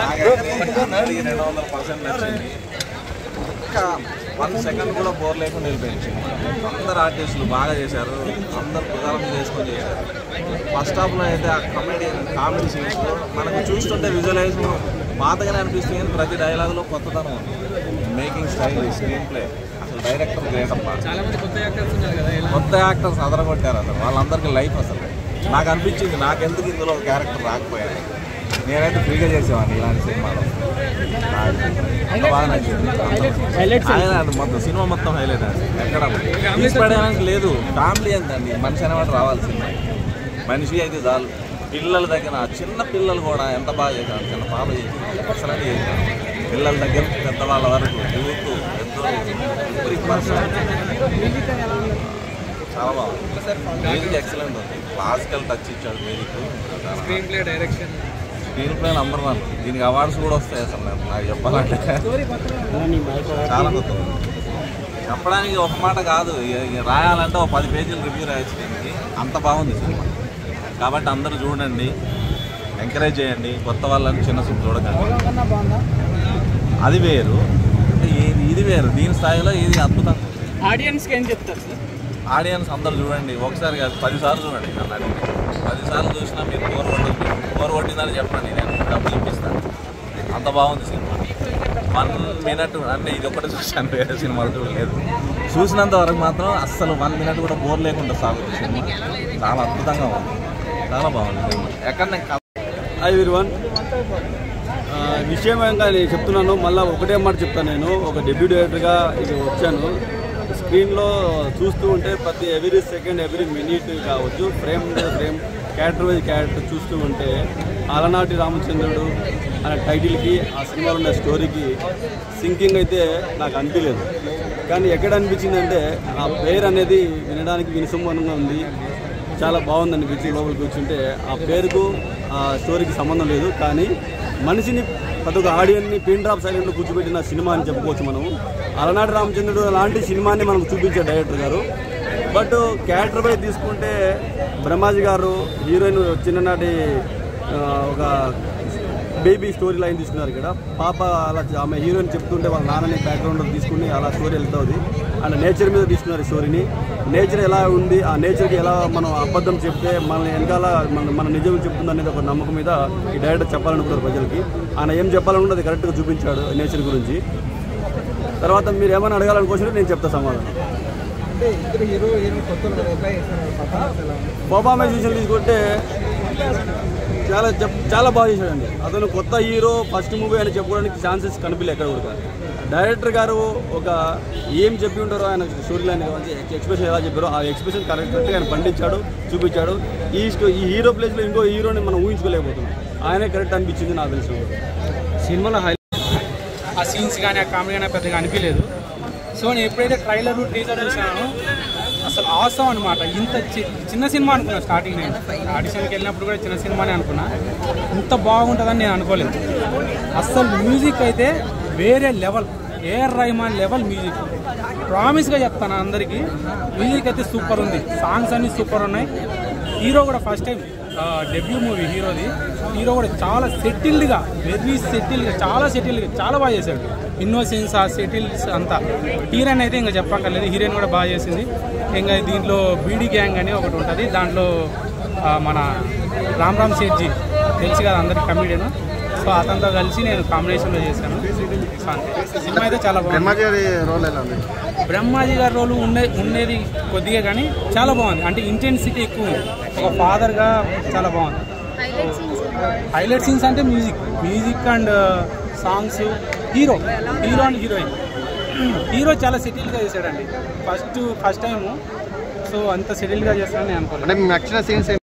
200% నచ్చింది. ఇంకా 1 సెకండ్ కూడా బోర్ లేకుండా వెళ్ళిపోయింది. అందరు ఆర్టిస్టులు బాగా చేశారు, అందరు ప్రధానం చేసుకొని చేశారు. ఫస్ట్ హాఫ్లో అయితే ఆ కామెడీ సీన్స్ మనకు చూస్తుంటే విజువలైజ్ పాతగానే అనిపిస్తుంది, కానీ ప్రతి డైలాగ్లో కొత్తదనం ఉంది. మేకింగ్ స్టైల్, స్క్రీన్ ప్లే, అసలు డైరెక్టర్ గ్రేట్ అమ్మా. కొత్త యాక్టర్స్ అదరగొట్టారు అసలు, వాళ్ళందరికీ లైఫ్. అసలు నాకు అనిపించింది, నాకెందుకు ఇందులో ఒక క్యారెక్టర్ రాకపోయాను. నేనైతే ఫ్రీగా చేసేవాడిని ఇలాంటి సినిమాలో. బాగా నచ్చింది. మొత్తం సినిమా మొత్తం హైలైట్ అండి. ఎక్కడ తీసిపడడానికి లేదు. ఫ్యామిలీ ఎంతండి, మనిషి అనేవాడు రావాలి సినిమా. మనిషి అయితే చాలు. పిల్లల దగ్గర చిన్న పిల్లలు కూడా ఎంత బాగా చేశారు. చిన్న పాప చేశారు, ఎక్సలెంట్ చేశారు. పిల్లల దగ్గర పెద్దవాళ్ళ వరకు యూత్ చాలా బాగుంది. మ్యూజిక్ ఎక్సలెంట్ ఉంది. క్లాసికల్ టచ్ ఇచ్చాడు మ్యూజిక్. Screen play number 1. దీనికి అవార్డ్స్ కూడా వస్తాయి. అసలు నాకు చెప్పాలంటే చాలా కొత్త. చెప్పడానికి ఒక మాట కాదు, రాయాలంటే ఒక 10 పేజీలు రివ్యూ రాయొచ్చు దీనికి. అంత బాగుంది సినిమా. కాబట్టి అందరూ చూడండి, ఎంకరేజ్ చేయండి. కొత్త వాళ్ళని చిన్న చూపు చూడకండి. అది వేరు, ఇది వేరు. దీని స్థాయిలో ఇది అద్భుతంగా. ఆడియన్స్కి ఏం చెప్తారు సార్? ఆడియన్స్ అందరూ చూడండి, ఒకసారి కాదు 10 సార్లు చూడండి. నన్ను అడిగి 10 సార్లు చూసినా మీరు బోర్ కొట్టిందని చెప్పండి, నేను డబ్బులు ఇప్పిస్తాను. అంత బాగుంది సినిమా. 1 మినిట్ అంటే ఇది ఒకటి చూసాను, వేరే సినిమాలు చూడలేదు. చూసినంత వరకు మాత్రం అస్సలు 1 మినిట్ కూడా బోర్ లేకుండా సాగుతుంది సినిమా. చాలా అద్భుతంగా ఉంది, చాలా బాగుంది సినిమా. ఎక్కడ హాయ్ ఎవ్రీవన్, విషయం ఏంగా నేను చెప్తున్నాను. మళ్ళీ ఒకటే మాట చెప్తాను. నేను ఒక డెబ్యూ డైరెక్టర్గా ఇది వచ్చాను. స్క్రీన్లో చూస్తూ ఉంటే ప్రతి ఎవ్రీ సెకండ్, ఎవ్రీ మినిట్ కావచ్చు, frame frame, character wise character చూస్తూ ఉంటే అలనాటి రామచంద్రుడు అనే టైటిల్కి, ఆ సినిమాలో ఉన్న స్టోరీకి సింకింగ్ అయితే నాకు అనిపించలేదు. కానీ ఎక్కడ అనిపించిందంటే ఆ పేరు అనేది వినడానికి వినసంబంధంగా ఉంది. చాలా బాగుంది అనిపించి లోపలికి కూర్చుంటే ఆ పేరుకు ఆ స్టోరీకి సంబంధం లేదు. కానీ మనిషిని, ప్రతి ఒక్క ఆడియన్ని పిన్ డ్రాప్ సైలెంట్లో కూర్చోబెట్టిన సినిమా అని చెప్పుకోవచ్చు మనం. అలనాటి రామచంద్రుడు లాంటి సినిమాని మనకు చూపించే డైరెక్టర్ గారు. బట్ క్యారెక్టర్ పై తీసుకుంటే బ్రహ్మాజీ గారు హీరోయిన్ చిన్ననాటి ఒక బేబీ స్టోరీ లైన్ తీసుకున్నారు. ఇక్కడ పాప అలా ఆమె హీరోయిన్ చెప్తుంటే వాళ్ళ నాన్నని బ్యాక్గ్రౌండ్లో తీసుకుని అలా స్టోరీ వెళ్తుంది. అండ్ నేచర్ మీద తీసుకున్నారు స్టోరీని. నేచర్ ఎలా ఉంది, ఆ నేచర్కి ఎలా మనం అబద్ధం చెప్తే మన వెనకాల మన నిజం చెప్తుంది అనేది ఒక నమ్మకం మీద ఈ డైరెక్టర్ చెప్పాలనుకున్నారు ప్రజలకి. ఆయన ఏం చెప్పాలనుకుంటే అది కరెక్ట్గా చూపించాడు నేచర్ గురించి. తర్వాత మీరు ఏమైనా అడగాలనుకోవచ్చు, నేను చెప్తా సమాధానం. పర్ఫార్మెన్స్ విషయం తీసుకుంటే చాలా బాగా చేశాడండి. అతను కొత్త హీరో, ఫస్ట్ మూవీ అని చెప్పుకోవడానికి ఛాన్సెస్ కనిపించలేదు ఎక్కడ కూడా. డైరెక్టర్ గారు ఒక ఏం చెప్పి ఉంటారో, ఆయన స్టోరీ లైన్ ఎక్స్ప్రెషన్ ఎలా చెప్పారో ఆ ఎక్స్ప్రెషన్ కరెక్ట్గా ఆయన పండించాడు, చూపించాడు. ఈ హీరో ప్లేస్లో ఇంకో హీరోని మనం ఊహించుకోలేకపోతున్నాం. ఆయనే కరెక్ట్ అనిపించింది నాకు తెలిసిన సినిమాలో. ఆ సీన్స్ కానీ ఆ కామెడీ కానీ పెద్దగా అనిపించలేదు. సో నేను ఎప్పుడైతే ట్రైలర్ టీజర్ చూసానో అసలు ఆసం అనమాట. ఇంత చిన్న సినిమా అనుకున్నా స్టార్టింగ్. నేను ఆడిషన్కి వెళ్ళినప్పుడు కూడా చిన్న సినిమానే అనుకున్నా. ఇంత బాగుంటుందని నేను అనుకోలేదు. అస్సలు మ్యూజిక్ అయితే వేరే level, AR Rahman level music. ప్రామిస్గా చెప్తాను అందరికీ, మ్యూజిక్ అయితే సూపర్ ఉంది. సాంగ్స్ అన్నీ సూపర్ ఉన్నాయి. హీరో కూడా ఫస్ట్ టైం డెబ్యూ మూవీ హీరోది. హీరో కూడా చాలా సెటిల్డ్గా, వెరీ సెటిల్డ్గా, చాలా బాగా చేశాడు. ఇన్నోసెన్స్, ఆ సెటిల్స్ అంతా. హీరోయిన్ అయితే ఇంకా చెప్పక్కర్లేదు, హీరోయిన్ కూడా బాగా చేసింది. ఇంకా దీంట్లో బీడీ గ్యాంగ్ అని ఒకటి ఉంటుంది. దాంట్లో మన రామ్ సేఠ్జీ తెలుసు కదా అందరికి, కమెడియన్. సో అతనితో కలిసి నేను కాంబినేషన్లో చేశాను. సినిమా అయితే చాలా బాగుంది. బ్రహ్మాజీ గారి రోల్ ఉండేది కొద్దిగా, కానీ చాలా బాగుంది. అంటే ఇంటెన్సిటీ ఎక్కువ ఉంది. ఒక ఫాదర్గా చాలా బాగుంది. హైలైట్ సీన్స్ అంటే music and songs, hero and heroine. Hero చాలా సెటిల్గా చేశాడండి ఫస్ట్ టైము. సో అంత సెటిల్గా చేస్తానని నేను అనుకోలేదు.